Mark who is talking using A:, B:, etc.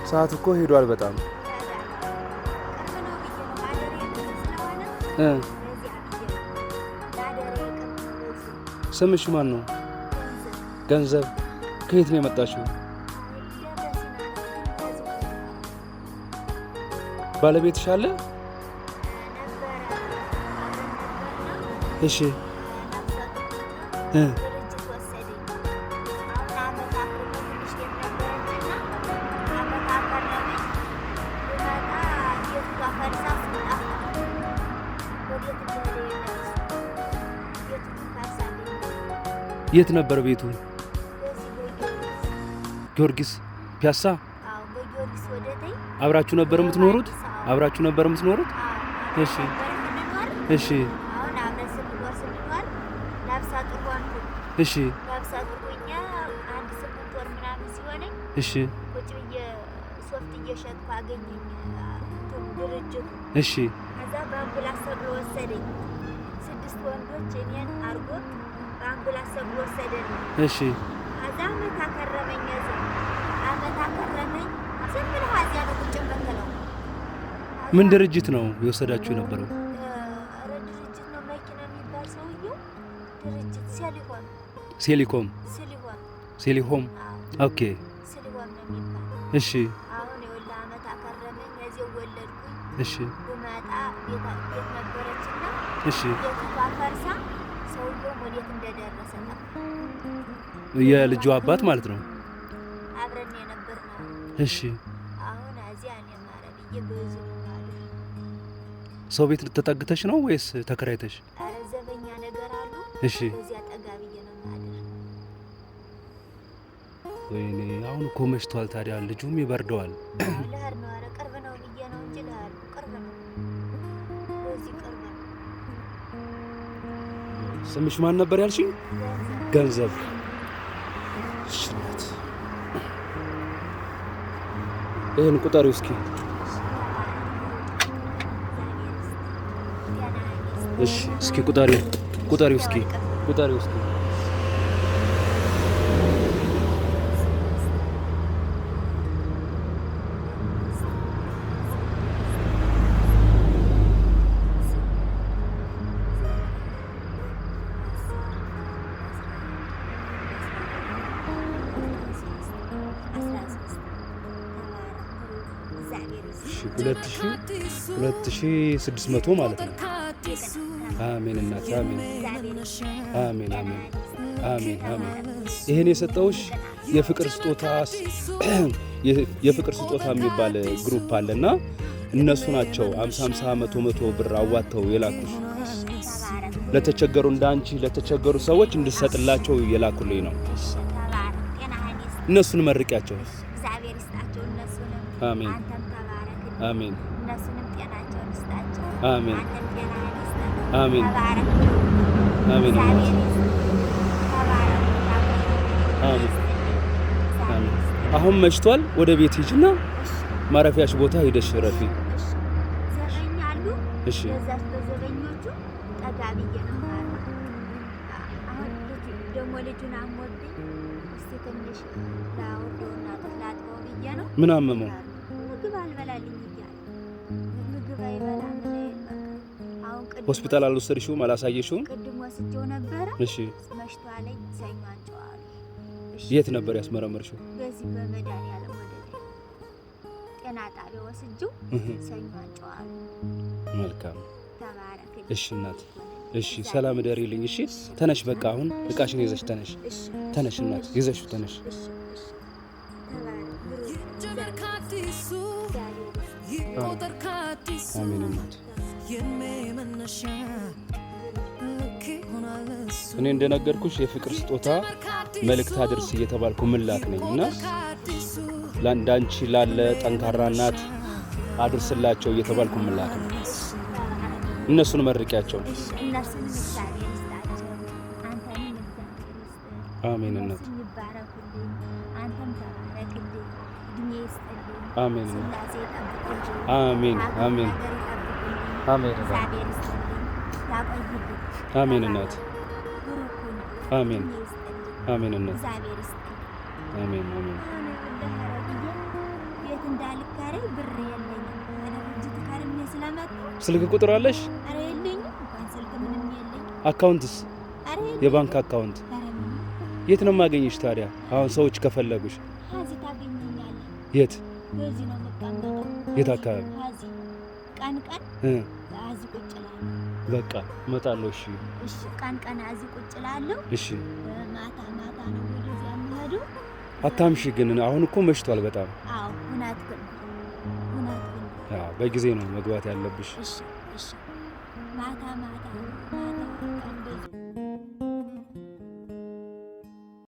A: ሰዓት እኮ ሄዷል በጣም ስምሽ ማን ነው? ገንዘብ። ከየት ነው የመጣሽው? ባለቤትሽ አለ? እሺ የት ነበር ቤቱ? ጊዮርጊስ ፒያሳ። አብራችሁ ነበር የምትኖሩት? አብራችሁ ነበር የምትኖሩት? እሺ እሺ እሺ እሺ እሺ
B: ከዛ በአምቡላንስ ሰብሎ ወሰደኝ። 6 ወንዶች እኔን አርጎ በአምቡላንስ ሰብሎ ወሰደኝ።
A: እሺ
B: ከዛ አመት አከረመኝ። ዝም ብለህ እዚያ ነው ቁጭ የምትለው።
A: ምን ድርጅት ነው የወሰዳችሁ የነበረው?
B: ድርጅት ነው መኪና የሚባል ሰውዬው ድርጅት
A: ሴሊኮም ኦኬ
B: ሴሊኮም ነው የሚባል።
A: እሺ
B: አሁን የወላ አመት አከረመኝ። እዚያው ወለድኩኝ።
A: እሺ
B: ብመጣ ቤት ነበረችና
A: እሺ
B: ቤቷ ፈርሳ ሰውዬው ወዴት እንደደረሰ ነው።
A: የልጁ አባት ማለት ነው።
B: አብረን የነበርነው።
A: እሺ
B: አሁን እዚያ እኔ ማረብዬ ብዙ ማለት
A: ሰው ቤት ተጠግተሽ ነው ወይስ ተከራይተሽ?
B: ኧረ ዘበኛ ነገር አሉ።
A: እሺ
B: እዚያ ጠጋብዬ ነው ማደር።
A: ወይኔ አሁን እኮ መሽቷል። ታዲያ ልጁም ይበርደዋል።
B: ልሄድ ነው። ኧረ ቅርብ ነው ብዬ ነው እንጂ ልሄድ ነው። ቅርብ ነው። በዚህ ቅርብ ነው።
A: ስምሽ ማን ነበር ያልሽኝ? ገንዘብ። እሺ ናት። ይሄን ቁጠሪው እስኪ። እሺ እስኪ ቁጠሪው እስኪ ቁጠሪው እስኪ። ሁለት ሺህ 600 ማለት ነው። አሜን እናት አሜን አሜን አሜን አሜን አሜን። ይሄን የሰጠውሽ የፍቅር ስጦታ የሚባል ግሩፕ አለና እነሱ ናቸው 50 100 ብር አዋተው የላኩሽ ለተቸገሩ እንዳንቺ ለተቸገሩ ሰዎች እንድሰጥላቸው የላኩልኝ ነው። እነሱን መርቂያቸው።
B: እግዚአብሔር ይስጣቸው እነሱንም።
A: አሜን አሜን።
B: እነሱንም ጤናቸውን ይስጣቸው።
A: አሜን
B: አንተም ጤናህን ይስጥህ።
A: አሜን
B: ተባረክ።
A: አሜን
B: እግዚአብሔር ይስጥህ። ተባረክ።
A: አሜን አሜን። አሁን መሽቷል። ወደ ቤት ሂጂና ማረፊያሽ ቦታ ሄደሽ ረፊ።
B: ዘበኛ አሉ።
A: እሺ
B: በዛች በዘበኞቹ ጠጋ ብዬ ነው ማለት። አሁን ደግሞ ልጁን አሞብኝ። እስቲ ትንሽ ላውርደውና ላጥበው ብዬ ነው።
A: ምን አመመው?
B: ምግብ አልበላልኝ እያለ ምግብ አይበላም። አሁን
A: ሆስፒታል አልወሰድሽውም? አላሳየሽውም?
B: ቅድም ወስጄው ነበረ።
A: እሺ
B: መሽቷለኝ። ሰኞ አንጨዋለሁ።
A: የት ነበር ያስመረመርሽው?
B: በዚህ በመድኃኒዓለም ወደ ጤና ጣቢያ ወስጄው ሰኞ አንጨዋለሁ።
A: መልካም
B: ተባረክ።
A: እሺ እናት እሺ፣ ሰላም ደሪልኝ። እሺ ተነሽ፣ በቃ አሁን እቃሽን ይዘሽ ተነሽ። ተነሽ እናት፣ ይዘሽው ተነሽ። አሜን እናት። እኔ እንደነገርኩሽ የፍቅር ስጦታ መልእክት አድርስ እየተባልኩ ምላክ ነኝ እና ለአንዳንቺ ላለ ጠንካራ እናት አድርስላቸው እየተባልኩ ምላክ ነው። እነሱን መርቂያቸው። አሜን እናት። አሜን አሜን አሜን አሜን አሜን እናት። አሜን አሜን እናት። አሜን አሜን
B: እንዴት እንዳልካረኝ ብር የለኝም። ድርጅት ካርሜ ስለመጣሁ
A: ስልክ ቁጥር አለሽ?
B: ኧረ የለኝም። እንኳን ስልክ ምንም የለኝ።
A: አካውንትስ?
B: ኧረ
A: የባንክ አካውንት?
B: ኧረ ምንም።
A: የት ነው የማገኝሽ ታዲያ? አሁን ሰዎች ከፈለጉሽ
B: እዚህ ታገኘኛለህ።
A: የት?
B: በዚህ ነው የምቀመጠው።
A: የት አካባቢ?
B: እዚህ ቀን ቀን እዚህ ቁጭ እላለሁ።
A: በቃ እመጣለሁ። እሺ
B: እሺ። ቀን ቀን እዚህ ቁጭ እላለሁ።
A: እሺ።
B: ማታ ማታ ነው ወደዚያ የምሄደው።
A: አታምሺ ግን አሁን እኮ መሽቷል በጣም።
B: አዎ እውነት ግን
A: በጊዜ ነው መግባት ያለብሽ።
B: እሺ እሺ። ማታ ማታ ማታ